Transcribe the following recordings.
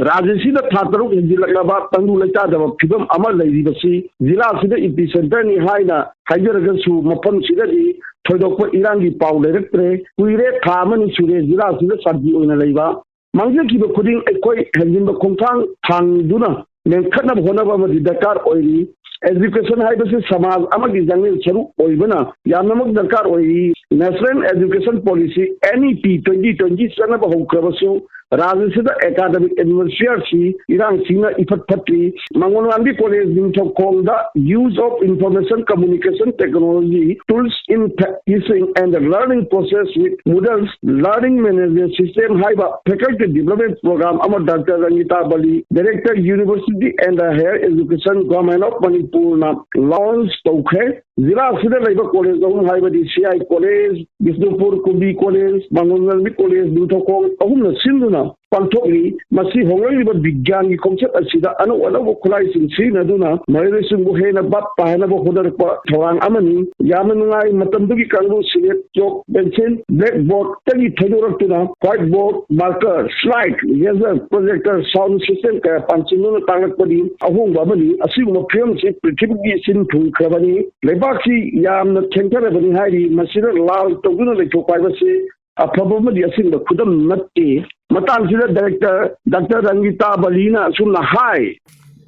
Rajasida Tataruk in Zilakaba, Tangu Lata, Pibam Amal Lady Basi, Zila Sida Epicenter Haina, Hydrogasu, Mapon Sidadi, Todoko Irangi Paul Electre, we read Carmen Sure Zila Sida Sadi Unaleva, Manga Kiba Pudding a quite Hajimba Kontang, Tang Duna, then Kanab Honaba Dakar Oili, Education Hybasis Samaz Amagizang Charu Oivana, Yanamak Dakar Oi, National Education Policy, NEP 2020 Sanaba Hokrabasu, Rajasida Academic University, Iran Sina Ifat Patri, Mangonandi College in the use of information communication technology tools in teaching and the learning process with Moodle's learning management system Haiba faculty development program Amar Dr. Rangita Bali, Director University and Higher Education Government of Manipursana launched Tokhe, Zira Sida Labor College, Haiba CI College, Bishnupur Kubi College, Mangonandi College, Dutokong, Ahumna Sinduna. Pantokli, Masi Hongri, Bigan, concept as Sida, and one of Kulais in Sinaduna, Marisun Buhena, Bat, Pahanabo Hoda, Toran Amani, Yamanai, Matambuki Kango, Sinet, Jok, Benson, Blackboard, Teddy Tedorotuna, Whiteboard, marker, slide, laser, projector, sound system, Pansinuna Tangapodi, Ahung Babani, Asim of Priamship, typically Sin to Kravani, Lebaki, Yam, Tenkarabani Heidi, Masina Lao, Toguna, the privacy. A problem yasin the Kudam Natti, Matan Director, Dr. Rangita Balina, Suna High.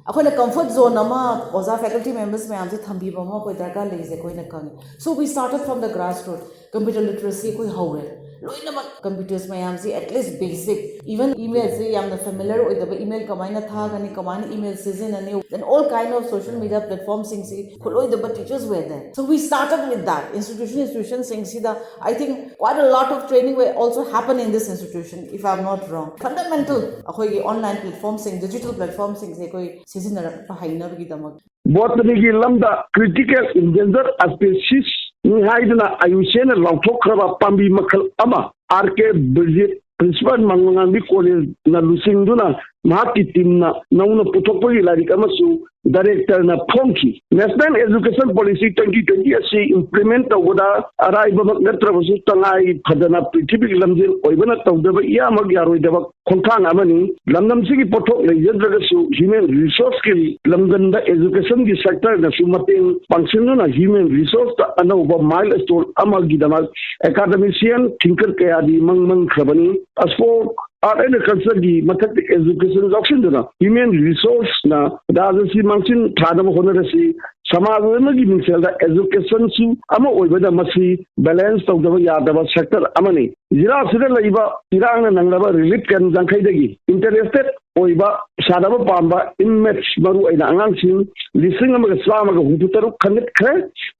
अखोने comfort zone nama oza faculty members में हमसे थम्बी बमा कोई दरकार ले जे कोई न करें. So we started from the grassroots. Computer literacy कोई हो रहे. लोई नमक computers में हमसे at least basic. Even email से हमने familiar हो इधर email कमाई न था कहीं कमाई email season and then all kind of social media platforms से खोलो इधर teachers were there. So we started with that institution से दा I think quite a lot of training will also happen in this institution if I'm not wrong. Fundamental अखोई online platforms से digital platforms से कोई Botany Lambda critical endangered species Haidana Ayushena Lautokrava Pambi Makal Ama Arke Bridget Principal Mangangi College Nalusinduna Mahati Timna Nauna Putopoli Larikamasu Director na Ponki. National Education Policy 2020 asi implement wada arrival netrabasu tangai phadana prithibik lamjil oibana tawdaba iya magyaroi daba khontang amani lamdam sigi pothok lejadragasu human resource skill lamganda education gi sector na sumating functional human resource ta anova milestone amagi dama academician thinker kayadi mangmang khabani aspo and culture the mathematical education option dona human resource na dazasi mangsin thadam honarasi samajna gi mingsel education su ama oibada masi balance tawdaba yadaba sector amani jira sida laiba irang na nanglaba relief kan jangkhai dagi interested oiba sadaba pamba inmates maru aina angangsing lising amaga slamaga hututaruk khanit khre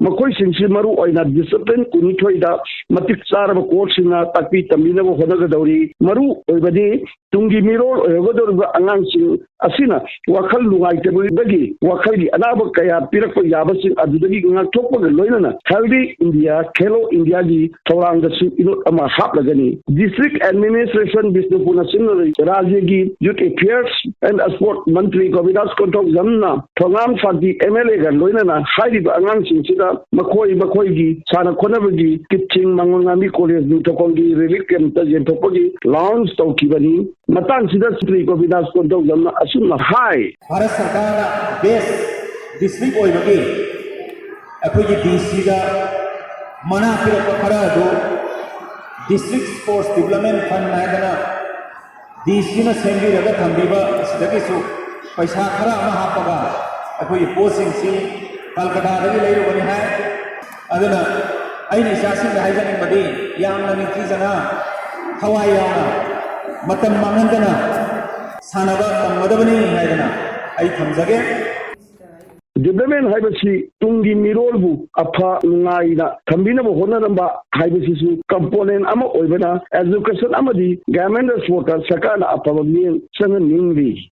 makoi singsi maru aina discipline kunithoida matik saraba course na takpi tamina bo hodaga dauri maru oibadi tungi mirol oigodorba angangsing asina wakhal lungai tebuli dagi wakhali anaba kaya pirak yabasing adudagi ngakthokpa loinana healthy india khelo india gi thoranga su ino ama haplagani district administration Bishnupur national rajya gi youth affairs and sport mantri Govidas Kontok Zamna Thongam Fati MLA ga loinana hairiba angangsing sida makoi gi sana khonabagi kitching mangongami college du tokongi relief camp ta jentopagi launch tawkibani matan sida Sri Govidas Kontok Zamna asuna high Bharat Sarkar base district oibagi akhoi DC ga mana pirappa khara do district sports development fund naidana DC na sendi raga thambiba sidagi su paisa khara ama hapaga akhoi posting si Calcutta dagi leiru bani hai aduna aina isasin ga haijani badi yamna ni tijana thawai yauna matam mangandana sanaba tamadabani haidana ai thamjage development haibasi tungi mirolbu apha nungaina thambina bo honaramba haibasi su component ama oibana education amadi government support sakana apha min sangan ningri